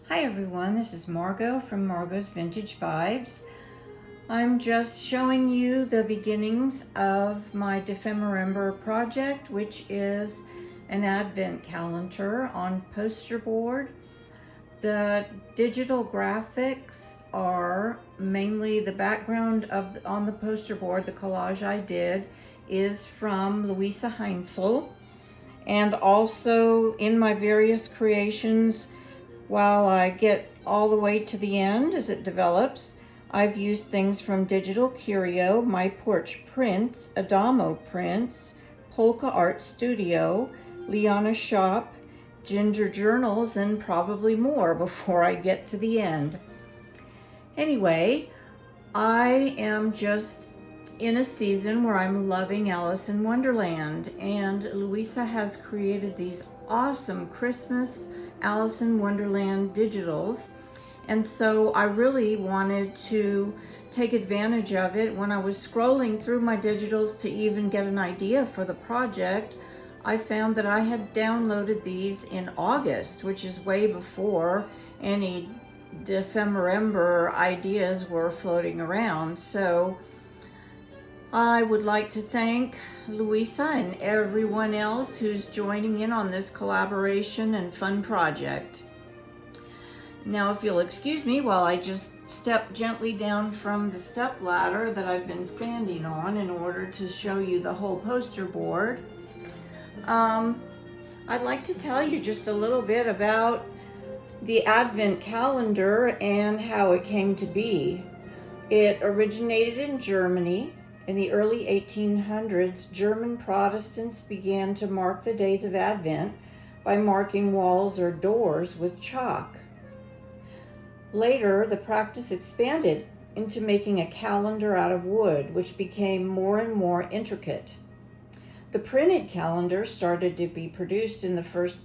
Hi everyone, this is Margot from Margot's Vintage Vibes. I'm just showing you the beginnings of my December project, which is an advent calendar on poster board. The digital graphics are mainly the background on the poster board. The collage I did is from Luise Heinzl, and also in my various creations, while I get all the way to the end as it develops, I've used things from Digital Curio, My Porch Prints, Adamo Prints, Polka Art Studio, Liana Shop, Ginger Journals, and probably more before I get to the end. Anyway, I am just in a season where I'm loving Alice in Wonderland, and Luisa has created these awesome Christmas Alice in Wonderland digitals, and so I really wanted to take advantage of it. When I was scrolling through my digitals to even get an idea for the project, I found that I had downloaded these in August, which is way before any December ideas were floating around. So I would like to thank Luisa and everyone else who's joining in on this collaboration and fun project. Now, if you'll excuse me while I just step gently down from the step ladder that I've been standing on in order to show you the whole poster board, I'd like to tell you just a little bit about the Advent calendar and how it came to be. It originated in Germany. In the early 1800s, German Protestants began to mark the days of Advent by marking walls or doors with chalk. Later, the practice expanded into making a calendar out of wood, which became more and more intricate. The printed calendar started to be produced in the first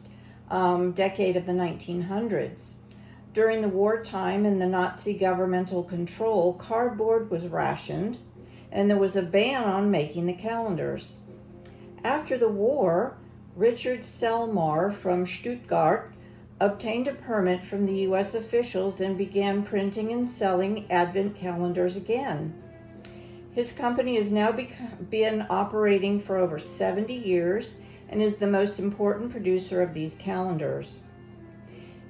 decade of the 1900s. During the wartime and the Nazi governmental control, cardboard was rationed, and there was a ban on making the calendars. After the war, Richard Selmar from Stuttgart obtained a permit from the U.S. officials and began printing and selling Advent calendars again. His company has now been operating for over 70 years and is the most important producer of these calendars.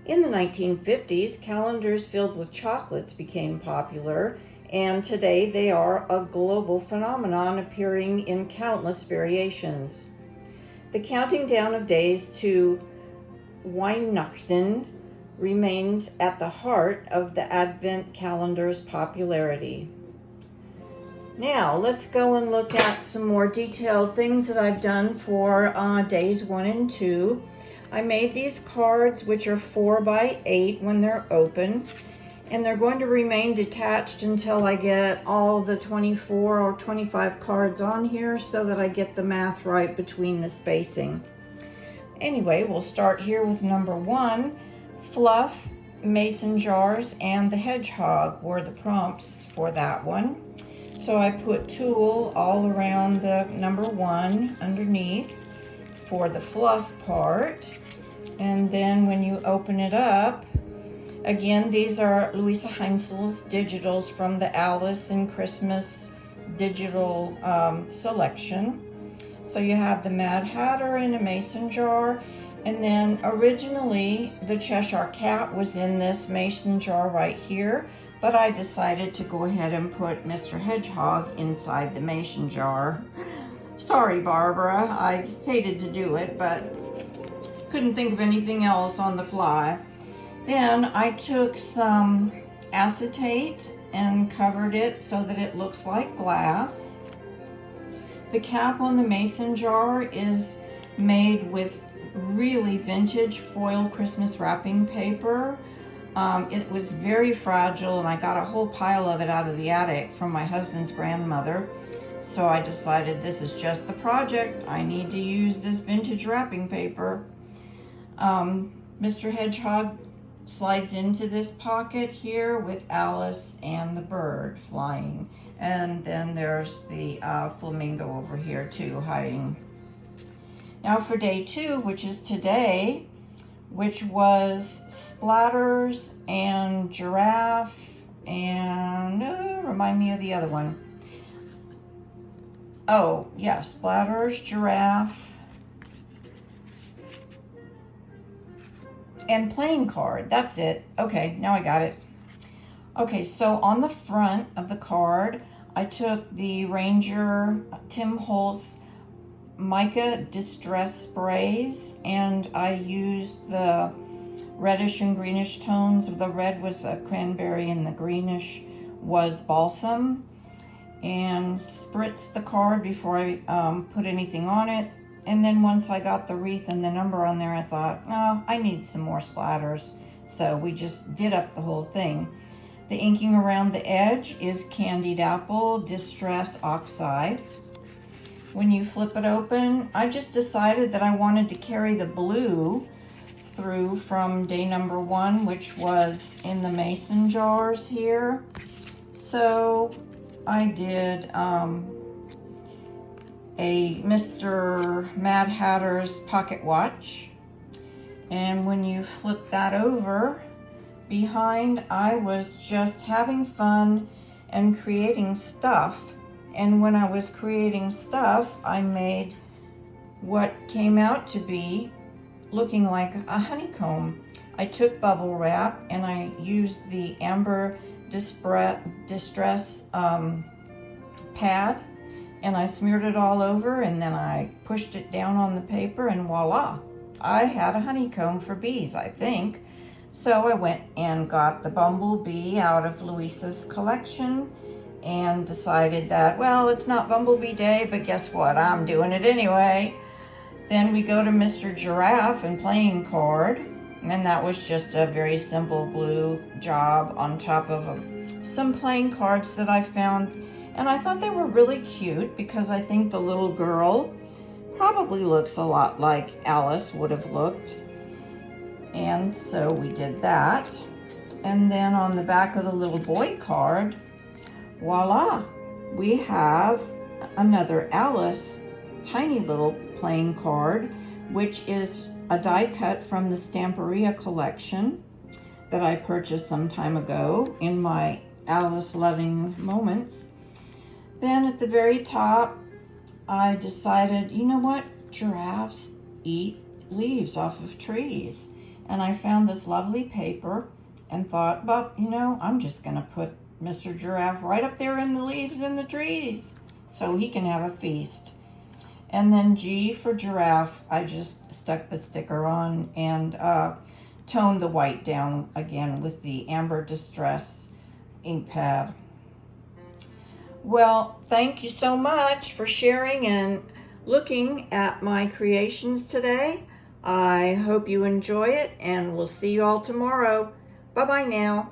In the 1950s, calendars filled with chocolates became popular, and today they are a global phenomenon appearing in countless variations. The counting down of days to Weihnachten remains at the heart of the Advent calendar's popularity. Now, let's go and look at some more detailed things that I've done for days 1 and 2. I made these cards, which are 4 by 8 when they're open, and they're going to remain detached until I get all the 24 or 25 cards on here so that I get the math right between the spacing. Anyway, we'll start here with number 1. Fluff, mason jars, and the hedgehog were the prompts for that one. So I put tulle all around the number 1 underneath for the fluff part. And then when you open it up, again, these are Luise Heinzl's digitals from the Alice and Christmas digital selection. So you have the Mad Hatter in a mason jar, and then originally the Cheshire Cat was in this mason jar right here, but I decided to go ahead and put Mr. Hedgehog inside the mason jar. Sorry, Barbara, I hated to do it, but couldn't think of anything else on the fly. Then I took some acetate and covered it so that it looks like glass. The cap on the mason jar is made with really vintage foil Christmas wrapping paper. It was very fragile, and I got a whole pile of it out of the attic from my husband's grandmother. So I decided this is just the project. I need to use this vintage wrapping paper. Mr. Hedgehog slides into this pocket here with Alice and the bird flying. And then there's the flamingo over here too, hiding. Now for day 2, which is today, which was splatters and giraffe and remind me of the other one. Oh yeah, splatters, giraffe, and playing card. That's it. Okay, now I got it. Okay, so on the front of the card, I took the Ranger Tim Holtz mica distress sprays, and I used the reddish and greenish tones. The red was a cranberry and the greenish was balsam, and spritzed the card before I put anything on it. And then once I got the wreath and the number on there, I thought, oh, I need some more splatters. So we just did up the whole thing. The inking around the edge is Candied Apple Distress Oxide. When you flip it open, I just decided that I wanted to carry the blue through from day number 1, which was in the mason jars here. So I did a Mr. Mad Hatter's pocket watch. And when you flip that over, behind, I was just having fun and creating stuff. And when I was creating stuff, I made what came out to be looking like a honeycomb. I took bubble wrap and I used the Amber Distress pad, and I smeared it all over, and then I pushed it down on the paper, and voila, I had a honeycomb for bees, I think. So I went and got the bumblebee out of Luise's collection and decided that, well, it's not Bumblebee Day, but guess what? I'm doing it anyway. Then we go to Mr. Giraffe and playing card, and that was just a very simple blue job on top of some playing cards that I found, and I thought they were really cute because I think the little girl probably looks a lot like Alice would have looked. And so we did that. And then on the back of the little boy card, voila, we have another Alice tiny little playing card, which is a die cut from the Stamperia collection that I purchased some time ago in my Alice loving moments. Then at the very top, I decided, you know what, giraffes eat leaves off of trees. And I found this lovely paper and thought, well, you know, I'm just going to put Mr. Giraffe right up there in the leaves in the trees so he can have a feast. And then G for giraffe, I just stuck the sticker on and toned the white down again with the Amber Distress ink pad. Well, thank you so much for sharing and looking at my creations today. I hope you enjoy it, and we'll see you all tomorrow. Bye-bye now.